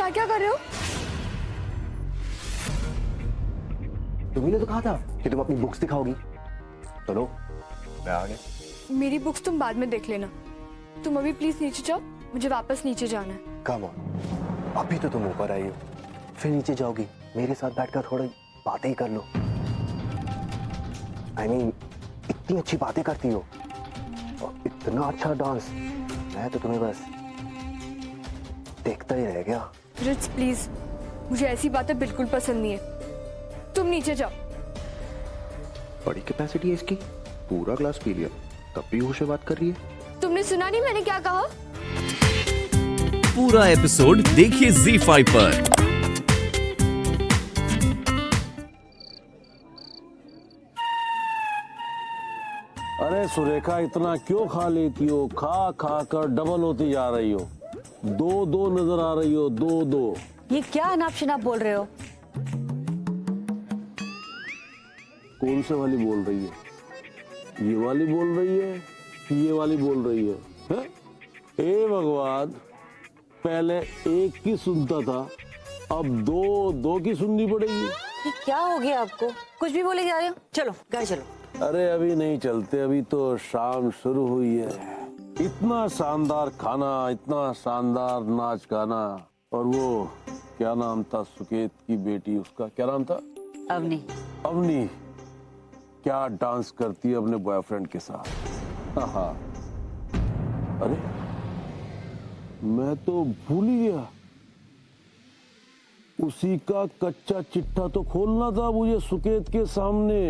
यहाँ क्या कर रहे हो? तुमने तो कहा था कि तुम अपनी बुक्स दिखाओगी। चलो मैं आ गया। मेरी बुक्स तुम बाद में देख लेना। तुम अभी प्लीज नीचे जाओ, मुझे वापस नीचे जाना है। कम ऑन, अभी तो तुम ऊपर आई हो, फिर नीचे जाओगी। मेरे साथ बैठकर थोड़ी बातें ही कर लो। I mean, इतनी अच्छी बातें करती हो और इतना अच्छा डांस, मैं तो तुम्हें बस देखता ही रह गया। रिट्स प्लीज, मुझे ऐसी बातें बिल्कुल पसंद नहीं है। तुम नीचे जाओ। बड़ी कैपेसिटी है इसकी, पूरा ग्लास पी लिया तब भी होश से बात कर रही है। तुमने सुना नहीं मैंने क्या कहा? पूरा एपिसोड देखिए ZEE5 पर। अरे सुरेखा, इतना क्यों खा लेती हो? खा खा कर डबल होती जा रही हो। दो दो नजर आ रही हो, दो दो। ये क्या अनाप शनाप बोल रहे हो? कौन से वाली बोल रही है? ये वाली बोल रही है, ये वाली बोल रही है, हैं? हे भगवान, पहले एक की सुनता था, अब दो दो की सुननी पड़ेगी। ये क्या हो गया आपको? कुछ भी बोले जा रहे हो? चलो घर चलो। अरे अभी नहीं चलते, अभी तो शाम शुरू हुई है। इतना शानदार खाना, इतना शानदार नाच गाना, और वो क्या नाम था सुकेत की बेटी, उसका क्या नाम था? अवनी। अवनी क्या डांस करती है अपने बॉयफ्रेंड के साथ। हाँ, अरे मैं तो भूल ही गया, उसी का कच्चा चिट्ठा तो खोलना था मुझे सुकेत के सामने।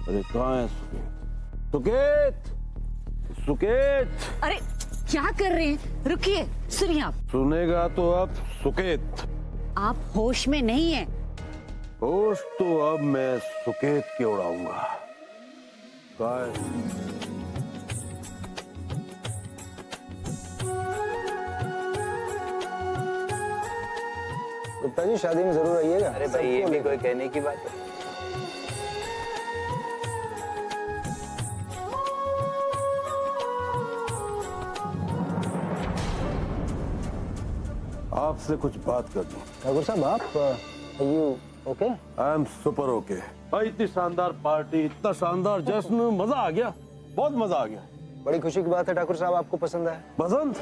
अरे कहाँ है सुकेत? सुकेत, सुकेत! अरे क्या कर रहे हैं? रुकिए, सुनिए आप। सुनेगा तो अब सुकेत। आप होश में नहीं हैं। होश तो अब मैं सुकेत के उड़ाऊंगा। कहाँ है? गुप्ता जी शादी में जरूर आइएगा। अरे भाई ये भी कोई कहने की बात है। आपसे कुछ बात करनी। ठाकुर साहब आप you okay? I am super okay. भाई इतनी शानदार पार्टी, इतना शानदार जश्न, मजा आ गया, बहुत मजा आ गया। बड़ी खुशी की बात है ठाकुर साहब, आपको पसंद आया। पसंद?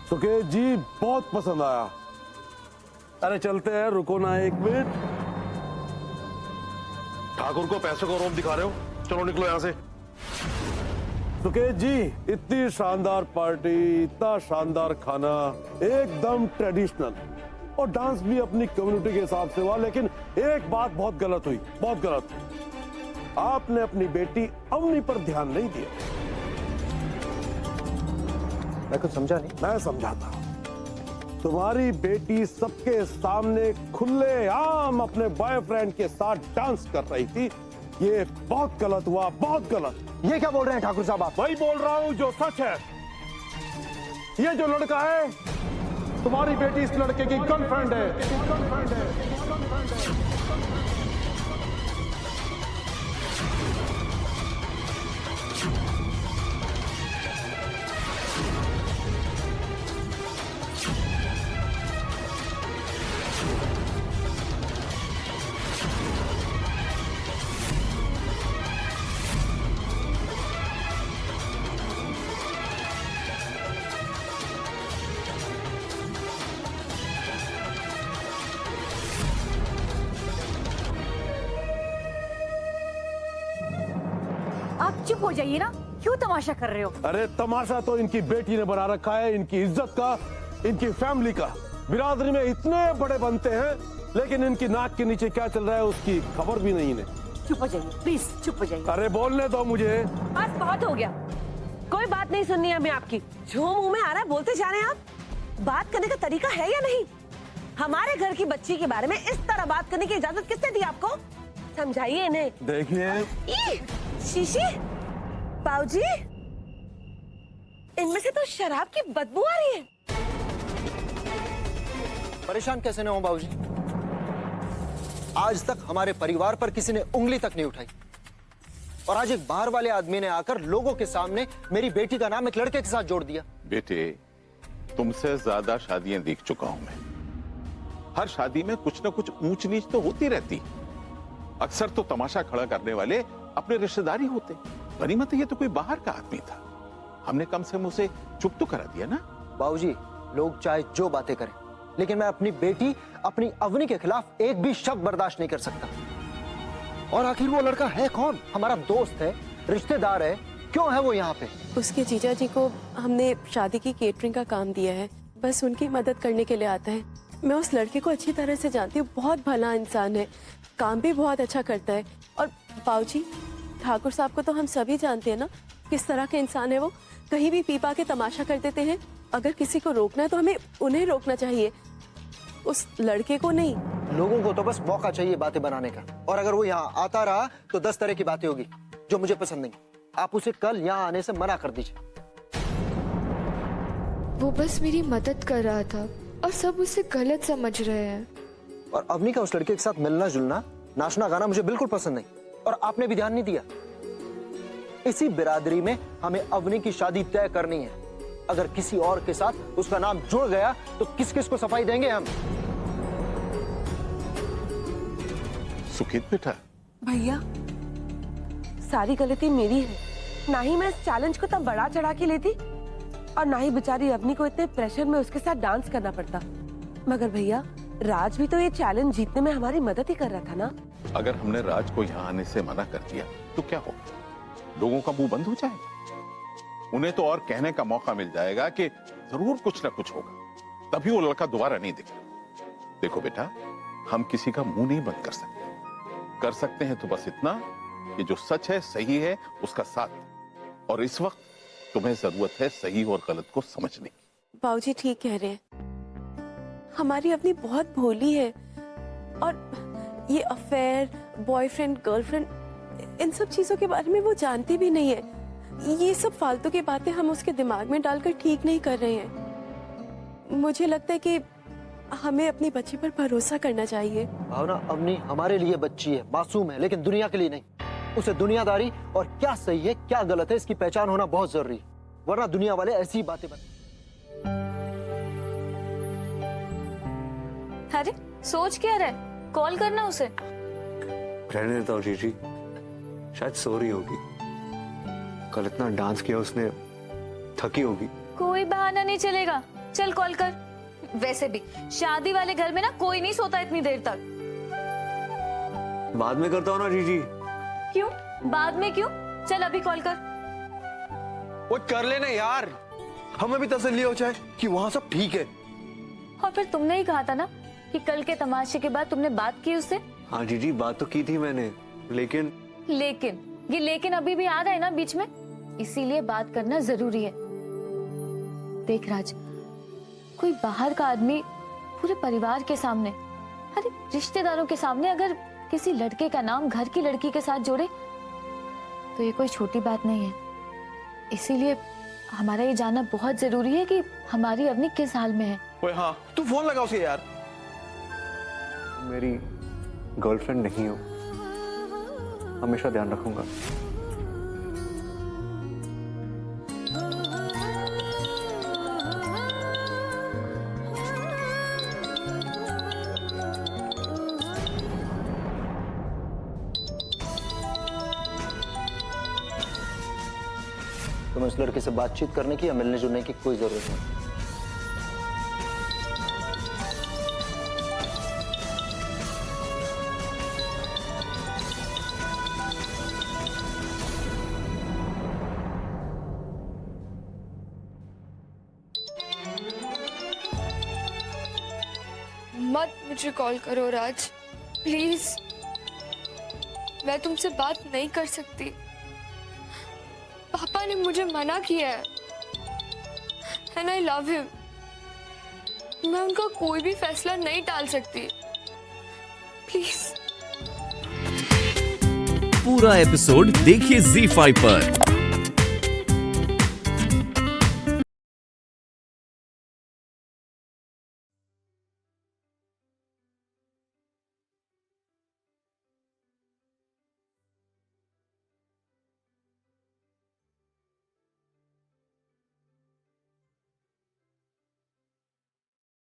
सुकेत जी बहुत पसंद आया। अरे चलते हैं, रुको ना एक मिनट। ठाकुर को पैसे को रोब दिखा रहे हो, चलो निकलो यहाँ से। सुकेत जी, इतनी शानदार पार्टी, इतना शानदार खाना, एकदम ट्रेडिशनल, और डांस भी अपनी कम्युनिटी के हिसाब से हुआ। लेकिन एक बात बहुत गलत हुई, बहुत गलत। आपने अपनी बेटी अवनी पर ध्यान नहीं दिया। मैं कुछ समझा नहीं। मैं समझाता हूं। तुम्हारी बेटी सबके सामने खुलेआम अपने बॉयफ्रेंड के साथ डांस कर रही थी। ये बहुत गलत हुआ, बहुत गलत। ये क्या बोल रहे हैं ठाकुर साहब आप? वही बोल रहा हूं जो सच है। ये जो लड़का है, तुम्हारी बेटी इस लड़के की गर्लफ्रेंड है। आप चुप हो जाइए ना, क्यों तमाशा कर रहे हो? अरे तमाशा तो इनकी बेटी ने बना रखा है, इनकी इज्जत का, इनकी फैमिली का। बिरादरी में इतने बड़े बनते हैं, लेकिन इनकी नाक के नीचे क्या चल रहा है उसकी खबर भी नहीं है। चुप हो जाइए प्लीज, चुप हो जाइए। अरे बोलने दो मुझे। बस बहुत हो गया, कोई बात नहीं सुननी हमें आपकी। जो मुंह में आ रहा है बोलते जा रहे हैं आप। बात करने का तरीका है या नहीं? हमारे घर की बच्ची के बारे में इस तरह बात करने की इजाजत किसने दी आपको? समझाइए इन्हें। देखिए शीशी, बाबूजी, इनमें से तो शराब की बदबू आ रही है। परेशान कैसे न हो बाबूजी? आज तक हमारे परिवार पर किसी ने उंगली तक नहीं उठाई, और आज एक बाहर वाले आदमी ने आकर लोगों के सामने मेरी बेटी का नाम एक लड़के के साथ जोड़ दिया। बेटे, तुमसे ज्यादा शादियां देख चुका हूं मैं। हर शादी में कुछ ना कुछ ऊंच नीच तो होती रहती। अक्सर तो तमाशा खड़ा करने वाले अपने रिश्तेदार ही होते। गनीमत ये तो कोई बाहर का आदमी था, हमने कम से कम उसे चुप तो करा दिया ना। बाबूजी, लोग चाहे जो बातें करें, लेकिन मैं अपनी बेटी, अपनी अवनी के खिलाफ एक भी शब्द बर्दाश्त नहीं कर सकता। और आखिर वो लड़का है कौन? हमारा दोस्त है, रिश्तेदार है, क्यों है वो यहाँ पे? उसके जीजा जी को हमने शादी की केटरिंग का काम दिया है, बस उनकी मदद करने के लिए आता है। मैं उस लड़के को अच्छी तरह से जानती हूँ, बहुत भला इंसान है, काम भी बहुत अच्छा करता है। और बाबूजी, ठाकुर साहब को तो हम सभी जानते हैं ना, किस तरह के इंसान है वो। कहीं भी पीपा के तमाशा कर देते हैं। अगर किसी को रोकना है तो हमें उन्हें रोकना चाहिए, उस लड़के को नहीं। लोगों को तो बस मौका चाहिए बातें बनाने का, और अगर वो यहाँ आता रहा तो 10 तरह की बातें होगी जो मुझे पसंद नहीं। आप उसे कल यहाँ आने से मना कर दीजिए। वो बस मेरी मदद कर रहा था और सब उसे गलत समझ रहे हैं। और अवनी का उस लड़के के साथ मिलना जुलना, नाचना गाना मुझे बिल्कुल पसंद नहीं, और आपने भी ध्यान नहीं दिया। इसी बिरादरी में हमें अवनी की शादी तय करनी है। अगर किसी और के साथ उसका नाम जुड़ गया तो किस किस को सफाई देंगे हम? सुखित बेटा, भैया, सारी गलती मेरी है। ना ही मैं इस चैलेंज को तब बढ़ा चढ़ा के लेती, और ना ही बेचारी अवनी को इतने प्रेशर में उसके साथ डांस करना पड़ता। मगर भैया, राज भी तो ये चैलेंज जीतने में हमारी मदद ही कर रहा था ना। अगर हमने राज को यहाँ आने से मना कर दिया तो क्या हो? लोगों का मुंह बंद हो जाएगा। उन्हें तो और कहने का मौका मिल जाएगा कि जरूर कुछ ना कुछ होगा, तभी वो लड़का दोबारा नहीं दिखेगा। देखो बेटा, हम किसी का मुंह नहीं बंद कर सकते हैं तो बस इतना कि जो सच है, सही है, उसका साथ। और इस वक्त तुम्हें जरूरत है सही और गलत को समझने की। बाबूजी ठीक कह रहे हैं, हमारी अपनी बहुत भोली है, और ये अफेयर, बॉयफ्रेंड, गर्लफ्रेंड, इन सब चीजों के बारे में वो जानती भी नहीं है। ये सब फालतू की बातें हम उसके दिमाग में डालकर ठीक नहीं कर रहे हैं। मुझे लगता है कि हमें अपनी बच्ची पर भरोसा करना चाहिए। भावना, अवनी हमारे लिए बच्ची है, मासूम है, लेकिन दुनिया के लिए नहीं। उसे दुनियादारी और क्या सही है क्या गलत है इसकी पहचान होना बहुत जरूरी है, वरना दुनिया वाले ऐसी ही बातें बता। अरे सोच क्या रहे, कॉल करना उसे। रहने देता हूँ जीजी, शायद सो रही होगी। कल इतना डांस किया उसने, थकी होगी। कोई बहाना नहीं चलेगा, चल कॉल कर। वैसे भी शादी वाले घर में ना कोई नहीं सोता इतनी देर तक। बाद में करता हूँ ना जीजी। क्यों बाद में क्यों? चल अभी कॉल कर। वो कर लेना यार, हमें भी तसल्ली हो जाए कि वहां सब ठीक है। और फिर तुमने ही कहा था ना कि कल के तमाशे के बाद तुमने बात की उससे। हाँ जीजी, बात तो की थी मैंने, लेकिन ये लेकिन अभी भी आ रहा है ना बीच में, इसीलिए बात करना जरूरी है। देख राज, कोई बाहर का आदमी पूरे परिवार के सामने, अरे रिश्तेदारों के सामने अगर किसी लड़के का नाम घर की लड़की के साथ जोड़े तो ये कोई छोटी बात नहीं है। इसीलिए हमारा ये जानना बहुत जरूरी है कि हमारी अवनी किस हाल में है। ओए हाँ, तू फोन लगा उसे यार। मेरी गर्लफ्रेंड नहीं हो, हमेशा ध्यान रखूंगा। तुम्हें उस लड़के से बातचीत करने की या मिलने जुलने की कोई जरूरत नहीं। मत मुझे कॉल करो राज, प्लीज। मैं तुमसे बात नहीं कर सकती। पापा ने मुझे मना किया है, एंड आई लव हिम। मैं उनका कोई भी फैसला नहीं टाल सकती, प्लीज। पूरा एपिसोड देखिए ZEE5 पर।